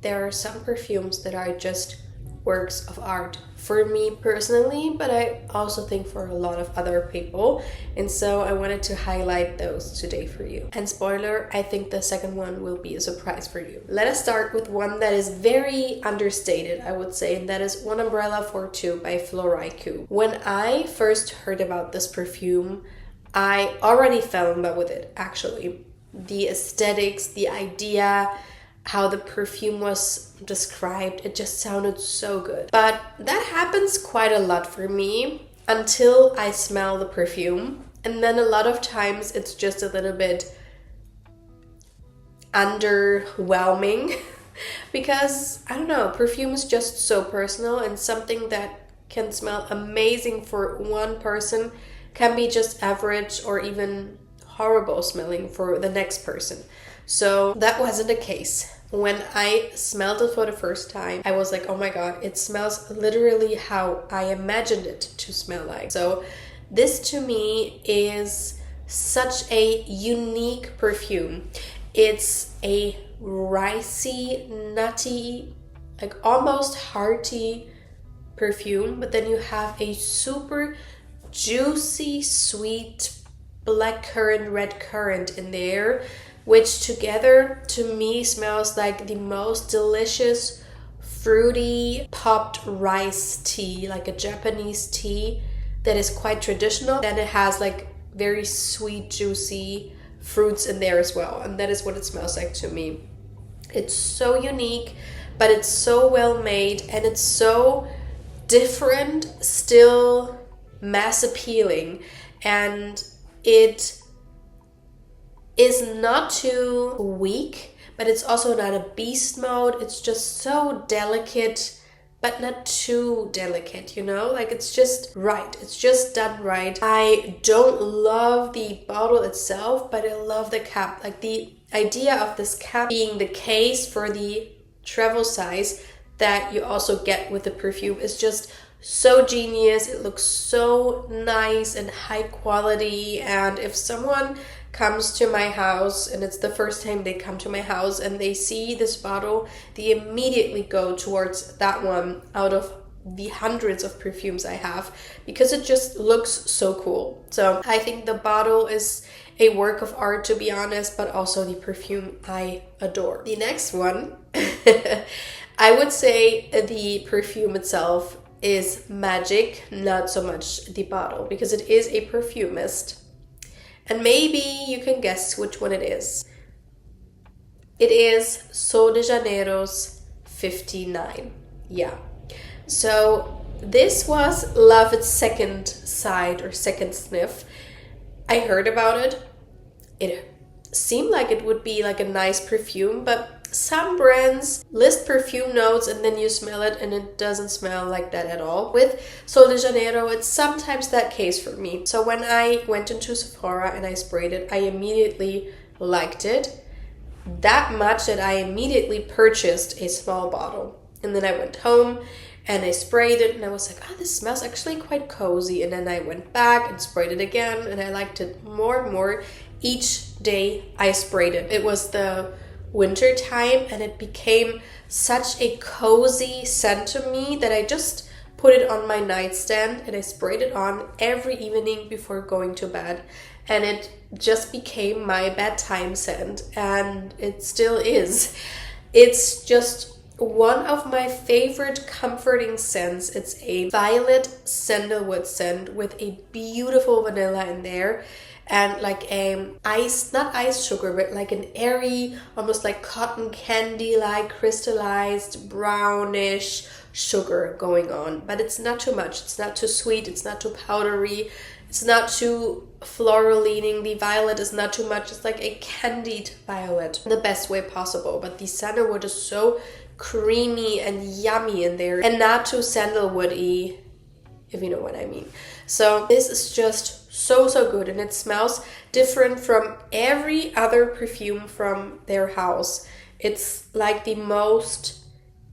there are some perfumes that are just works of art for me personally, but I also think for a lot of other people, and so I wanted to highlight those today for you. And spoiler, I think the second one will be a surprise for you. Let us start with one that is very understated, I would say, and that is One Umbrella for Two by Floricu. When I first heard about this perfume, I already fell in love with it, actually. The aesthetics, the idea, how the perfume was described, it just sounded so good. But that happens quite a lot for me until I smell the perfume. And then a lot of times it's just a little bit underwhelming because, I don't know, perfume is just so personal, and something that can smell amazing for one person can be just average or even horrible smelling for the next person. So that wasn't the case. When I smelled it for the first time, I was like, oh my god, it smells literally how I imagined it to smell like. So this to me is such a unique perfume. It's a ricey, nutty, like almost hearty perfume, but then you have a super juicy, sweet blackcurrant, red currant in there, which together to me smells like the most delicious fruity popped rice tea, like a Japanese tea that is quite traditional. Then it has like very sweet, juicy fruits in there as well, and that is what it smells like to me. It's so unique, but it's so well made, and it's so different, still mass appealing, and it is not too weak, but it's also not a beast mode. It's just so delicate, but not too delicate, you know? Like, it's just right. It's just done right. I don't love the bottle itself, but I love the cap. Like, the idea of this cap being the case for the travel size that you also get with the perfume is just so genius. It looks so nice and high quality, and if someone comes to my house and it's the first time they come to my house and they see this bottle, they immediately go towards that one out of the hundreds of perfumes I have, because it just looks so cool. So I think the bottle is a work of art, to be honest, but also the perfume I adore. The next one, I would say the perfume itself is magic, not so much the bottle, because it is a perfumist. And maybe you can guess which one it is. It is Sol de Janeiro's 59. Yeah. So this was love at second sight or second sniff. I heard about it. It seemed like it would be like a nice perfume, but some brands list perfume notes and then you smell it and it doesn't smell like that at all. With Sol de Janeiro, it's sometimes that case for me. So when I went into Sephora and I sprayed it, I immediately liked it. That much that I immediately purchased a small bottle. And then I went home and I sprayed it and I was like, oh, this smells actually quite cozy. And then I went back and sprayed it again and I liked it more and more. Each day I sprayed it. It was the winter time and it became such a cozy scent to me that I just put it on my nightstand and I sprayed it on every evening before going to bed, and it just became my bedtime scent, and it still is. It's just one of my favorite comforting scents. It's a violet sandalwood scent with a beautiful vanilla in there, and like not ice sugar, but like an airy, almost like cotton candy, like crystallized brownish sugar going on. But it's not too much. It's not too sweet. It's not too powdery. It's not too floral leaning. The violet is not too much. It's like a candied violet in the best way possible. But the sandalwood is so creamy and yummy in there, and not too sandalwoody, if you know what I mean. So this is just so good, and it smells different from every other perfume from their house. It's like the most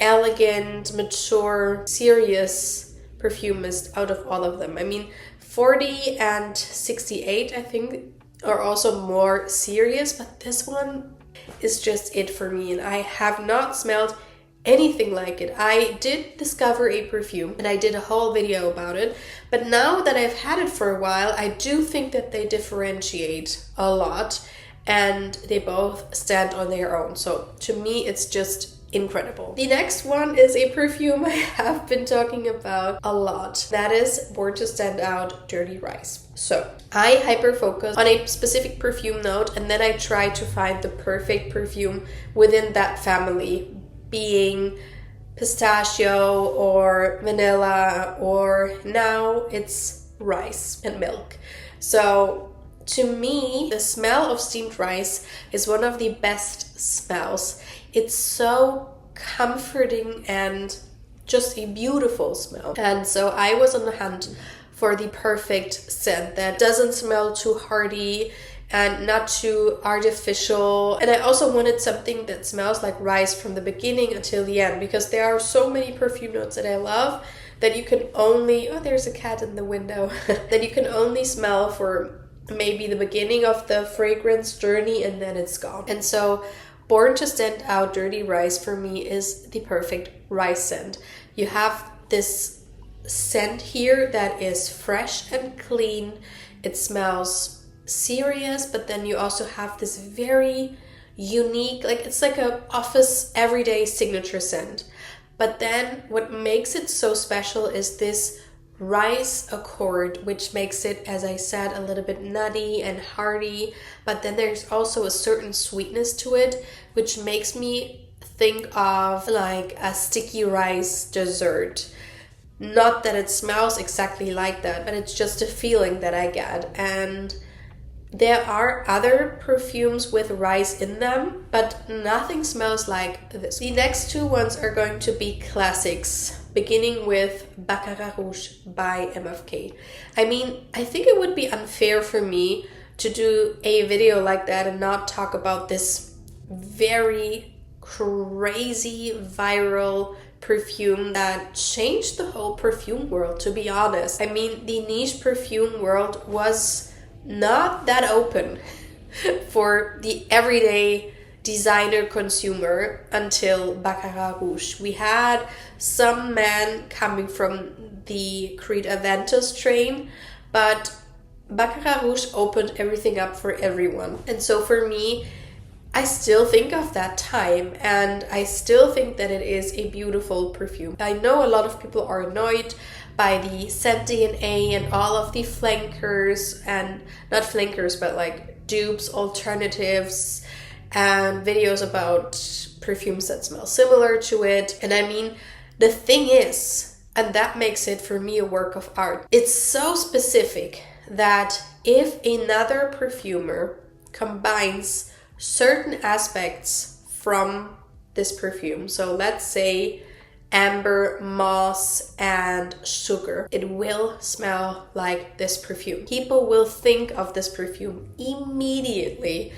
elegant, mature, serious perfumist out of all of them. I mean, 40 and 68 I think are also more serious, but this one is just it for me, and I have not smelled anything like it. I did discover a perfume and I did a whole video about it, but now that I've had it for a while, I do think that they differentiate a lot and they both stand on their own. So to me, it's just incredible. The next one is a perfume I have been talking about a lot. That is Born to Stand Out Dirty Rice. So I hyper focus on a specific perfume note and then I try to find the perfect perfume within that family, being pistachio or vanilla, or now it's rice and milk. So to me, the smell of steamed rice is one of the best smells. It's so comforting and just a beautiful smell. And so I was on the hunt for the perfect scent that doesn't smell too hearty and not too artificial. And I also wanted something that smells like rice from the beginning until the end, because there are so many perfume notes that I love that you can only, oh, there's a cat in the window, that you can only smell for maybe the beginning of the fragrance journey and then it's gone. And so Born to Stand Out Dirty Rice for me is the perfect rice scent. You have this scent here that is fresh and clean. It smells serious, but then you also have this very unique, like it's like a office everyday signature scent. But then what makes it so special is this rice accord, which makes it, as I said, a little bit nutty and hearty, but then there's also a certain sweetness to it, which makes me think of like a sticky rice dessert. Not that it smells exactly like that, but it's just a feeling that I get. And there are other perfumes with rice in them, but nothing smells like this. The next two ones are going to be classics, beginning with Baccarat Rouge by MFK. I mean, I think it would be unfair for me to do a video like that and not talk about this very crazy viral perfume that changed the whole perfume world, to be honest. I mean, the niche perfume world was not that open for the everyday designer consumer until Baccarat Rouge. We had some men coming from the Creed Aventus train, but Baccarat Rouge opened everything up for everyone. And so for me, I still think of that time and I still think that it is a beautiful perfume. I know a lot of people are annoyed by the scent DNA and all of the flankers, and not flankers, but like dupes, alternatives, and videos about perfumes that smell similar to it. And I mean, the thing is, and that makes it for me a work of art, it's so specific that if another perfumer combines certain aspects from this perfume, so let's say amber, moss, and sugar, it will smell like this perfume. People will think of this perfume immediately.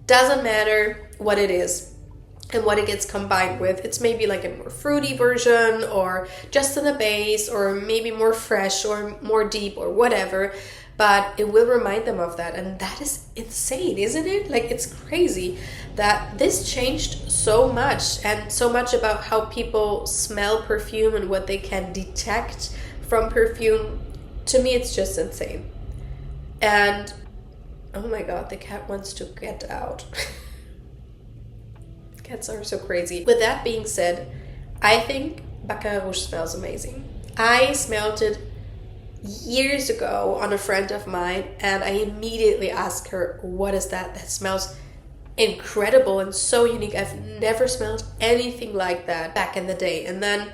Doesn't matter what it is and what it gets combined with. It's maybe like a more fruity version, or just in the base, or maybe more fresh or more deep or whatever, but it will remind them of that. And that is insane, isn't it? Like, it's crazy that this changed so much, and so much about how people smell perfume and what they can detect from perfume. To me, it's just insane. And oh my god, the cat wants to get out. Cats are so crazy. With that being said, I think Baccarat Rouge smells amazing. I smelled it years ago on a friend of mine, and I immediately asked her, what is that? That smells incredible and so unique. I've never smelled anything like that back in the day. And then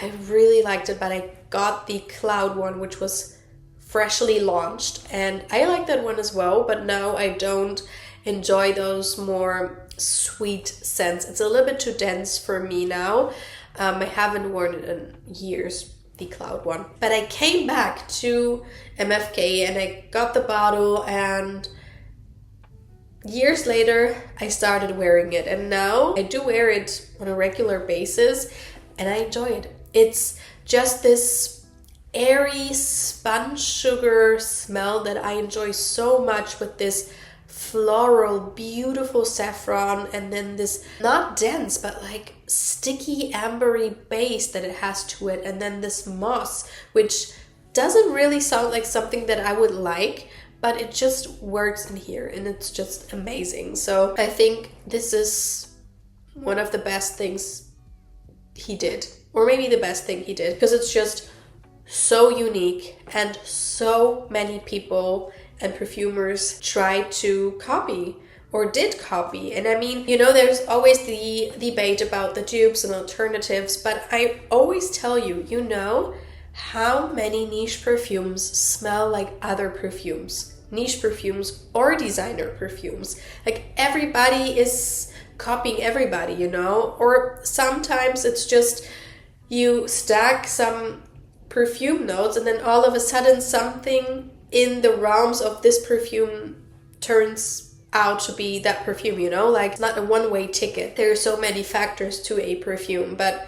I really liked it, but I got the Cloud one, which was freshly launched, and I like that one as well, but now I don't enjoy those more sweet scents. It's a little bit too dense for me now. I haven't worn it in years, the Cloud one, but I came back to MFK and I got the bottle, and years later I started wearing it, and now I do wear it on a regular basis and I enjoy it. It's just this airy sponge sugar smell that I enjoy so much, with this floral, beautiful saffron, and then this not dense but like sticky ambery base that it has to it, and then this moss, which doesn't really sound like something that I would like, but it just works in here and it's just amazing. So I think this is one of the best things he did, or maybe the best thing he did, because it's just so unique and so many people and perfumers tried to copy or did copy. And I mean, you know, there's always the debate about the dupes and alternatives, but I always tell you, you know, how many niche perfumes smell like other perfumes, niche perfumes or designer perfumes. Like everybody is copying everybody, you know, or sometimes it's just you stack some perfume notes and then all of a sudden something in the realms of this perfume turns out to be that perfume, you know, like it's not a one-way ticket. There are so many factors to a perfume, but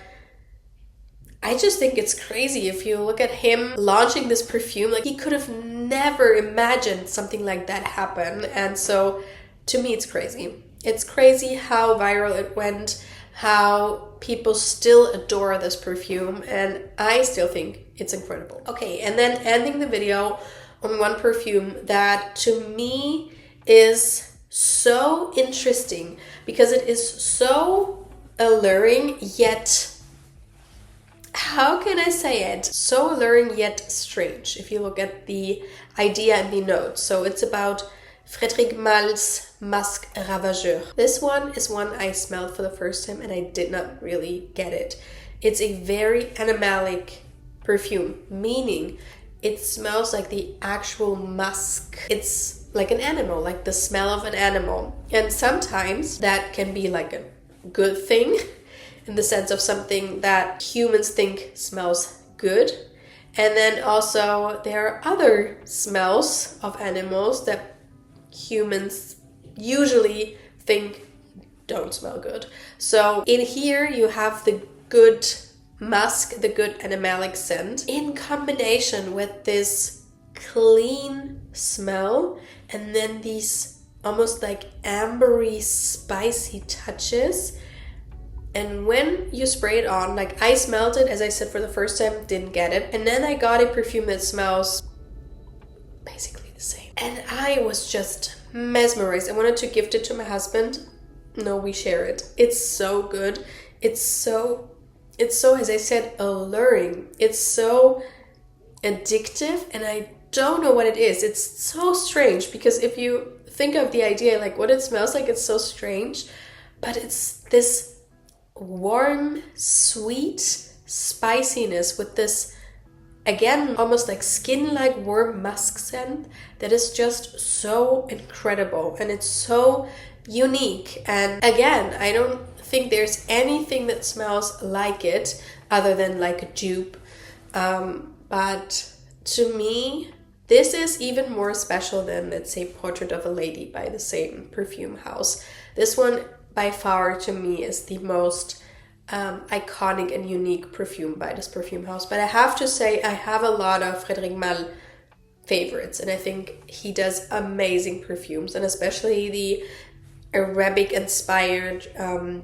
I just think it's crazy. If you look at him launching this perfume, like he could have never imagined something like that happen. And so to me, it's crazy. It's crazy how viral it went, how people still adore this perfume, and I still think it's incredible. Okay, and then ending the video on one perfume that to me is so interesting because it is so alluring, yet, how can I say it? So alluring yet strange if you look at the idea and the notes. So it's about Frederic Malle's Musc Ravageur. This one is one I smelled for the first time and I did not really get it. It's a very animalic perfume, meaning it smells like the actual musk. It's like an animal, like the smell of an animal. And sometimes that can be like a good thing in the sense of something that humans think smells good. And then also there are other smells of animals that humans usually think don't smell good. So in here you have the good musk, the good animalic scent, in combination with this clean smell and then these almost like ambery spicy touches. And when you spray it on, like I smelled it, as I said, for the first time, didn't get it, and then I got a perfume that smells basically the same, and I was just mesmerized. I wanted to gift it to my husband. No, we share it. It's so good. It's so, as I said, alluring. It's so addictive, and I don't know what it is. It's so strange because if you think of the idea, like what it smells like, it's so strange, but it's this warm, sweet spiciness with this, again, almost like skin-like warm musk scent that is just so incredible and it's so unique. And again, I don't think there's anything that smells like it other than like a dupe. But to me, this is even more special than, let's say, Portrait of a Lady by the same perfume house. This one by far to me is the most iconic and unique perfume by this perfume house. But I have to say I have a lot of Frederic Malle favorites, and I think he does amazing perfumes, and especially the Arabic inspired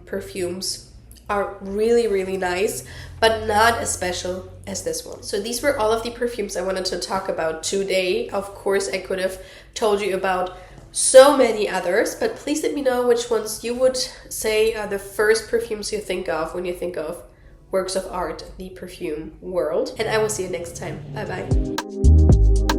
perfumes are really, really nice, but not as special as this one. So these were all of the perfumes I wanted to talk about today. Of course, I could have told you about so many others, but please let me know which ones you would say are the first perfumes you think of when you think of works of art in the perfume world. And I will see you next time. Bye bye.